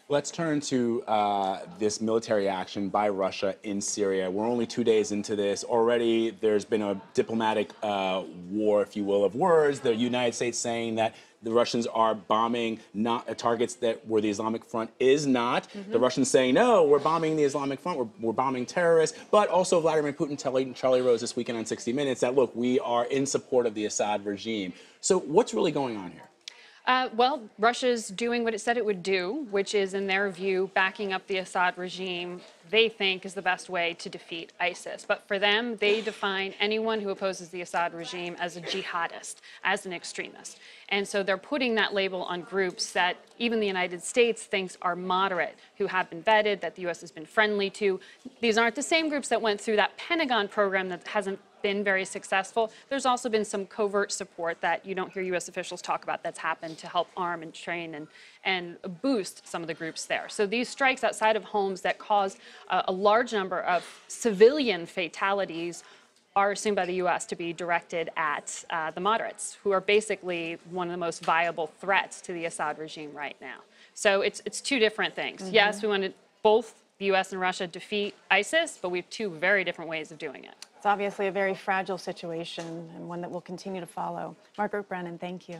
Let's turn to this military action by Russia in Syria. We're only 2 days into this. Already there's been a diplomatic war, if you will, of words. The United States saying that the Russians are bombing not targets that where the Islamic Front is not. The Russians saying, no, we're bombing the Islamic Front, we're bombing terrorists. But also Vladimir Putin telling Charlie Rose this weekend on 60 Minutes that, look, we are in support of the Assad regime. So what's really going on here? Well, Russia's doing what it said it would do, which is, in their view, backing up the Assad regime they think is the best way to defeat ISIS. But for them, they define anyone who opposes the Assad regime as a jihadist, as an extremist. And so they're putting that label on groups that even the United States thinks are moderate, who have been vetted, that the U.S. has been friendly to. These aren't the same groups that went through that Pentagon program that hasn't been very successful. There's also been some covert support that you don't hear U.S. officials talk about that's happened to help arm and train and boost some of the groups there. So these strikes outside of homes that cause a large number of civilian fatalities are assumed by the U.S. to be directed at the moderates, who are basically one of the most viable threats to the Assad regime right now. So it's two different things. Yes, we want to both the U.S. and Russia defeat ISIS, but we have two very different ways of doing it. It's obviously a very fragile situation and one that we'll continue to follow. Margaret Brennan, thank you.